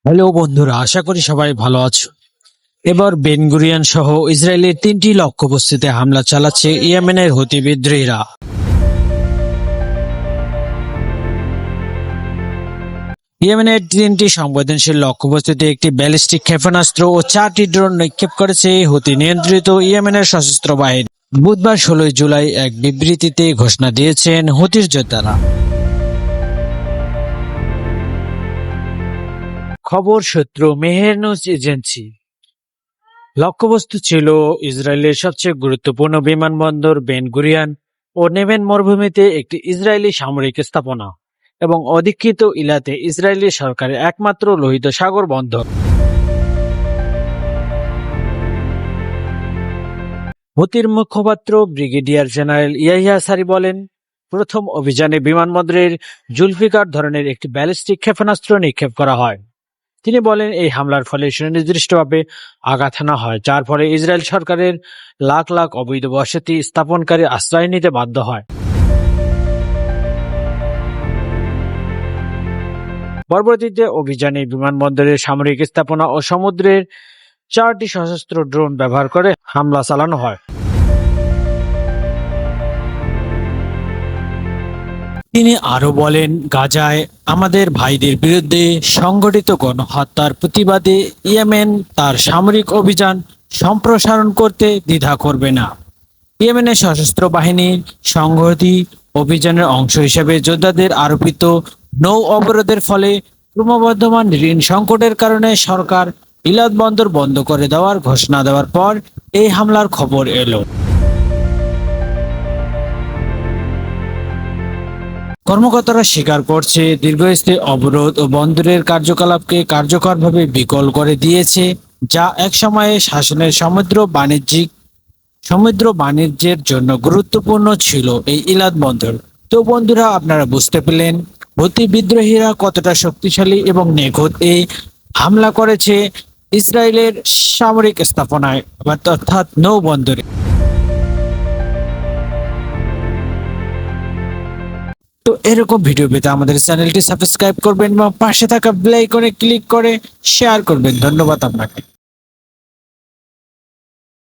Hello বন্ধুরা, আশা করি সবাই ভালো আছো। এবার বেন গুরিয়ন সহ ইসরায়েলের 3টি লক্ষ্যবস্তুতে হামলা চালাচ্ছে ইয়েমেনের হুতি বিদ্রোহীরা। ইয়েমেনের 3টি সংবেদনশীল লক্ষ্যবস্তুতে একটি ব্যালিস্টিক ক্ষেপণাস্ত্র ও 4টি ড্রোন নিক্ষেপ করেছে হুতি নিয়ন্ত্রিত ইয়েমেনের সশস্ত্র বাহিনী। বুধবার 16 জুলাই এক বিবৃতিতে ঘোষণা দিয়েছেন হুতির যোদ্ধারা। খবর সূত্র মেহের নিউজ এজেন্সি। লক্ষ্যবস্তু ছিল ইসরায়েলের সবচেয়ে গুরুত্বপূর্ণ বিমানবন্দর বেন গুরিয়ন ও নেভেন মরুভূমিতে একটি ইসরায়েলি সামরিক স্থাপনা এবং অধিকৃত ইলাতে ইসরায়েলি সরকারের একমাত্র লোহিত সাগর বন্দর। হুতির মুখপাত্র ব্রিগেডিয়ার জেনারেল ইয়াহিয়া সারি বলেন, প্রথম অভিযানে বিমানবন্দরের জুলফিকার ধরনের একটি ব্যালিস্টিক ক্ষেপণাস্ত্র নিক্ষেপ করা হয়। তিনি বলেন, এই হামলার ফলে সুনির্দিষ্টভাবে আঘাত হানা হয়, যার ফলে ইসরায়েল সরকারের লাখ লাখ অবৈধ বসতি স্থাপনকারী আশ্রয় নিতে বাধ্য হয়। পরবর্তীতে অভিযানে বিমানবন্দরের সামরিক স্থাপনা ও সমুদ্রের 4টি সশস্ত্র ড্রোন ব্যবহার করে হামলা চালানো হয়। তিনি আরো বলেন, গাজায় আমাদের ভাইদের বিরুদ্ধে সংগঠিত গণহত্যার প্রতিবাদে ইয়েমেন তার সামরিক অভিযান সম্প্রসারণ করতে দ্বিধা করবে না। ইয়েমেনের সশস্ত্র বাহিনীর সংহতি অভিযানের অংশ হিসেবে যোদ্ধাদের আরোপিত নৌ অবরোধের ফলে ক্রমবর্ধমান ঋণ সংকটের কারণে সরকার ইলাদ বন্দর বন্ধ করে দেওয়ার ঘোষণা দেওয়ার পর এই হামলার খবর এলো। কর্মকর্তারা স্বীকার করছে, দীর্ঘস্থায়ী অবরোধ ও বন্দরের কার্যকলাপকে কার্যকরভাবে বিকল করে দিয়েছে, যা একসময়ে শাসনের সমুদ্র বাণিজ্যের জন্য গুরুত্বপূর্ণ ছিল এই ইলাদ বন্দর। তো বন্ধুরা, আপনারা বুঝতে পেলেন হুতি বিদ্রোহীরা কতটা শক্তিশালী এবং নিখুঁত এই হামলা করেছে ইসরায়েলের সামরিক স্থাপনায় অর্থাৎ নৌ বন্দরে। তো এরকম ভিডিও পেতে আমাদের চ্যানেলটি সাবস্ক্রাইব করবেন এবং পাশে থাকা বেল আইকনে ক্লিক করে শেয়ার করবেন। ধন্যবাদ আপনাকে।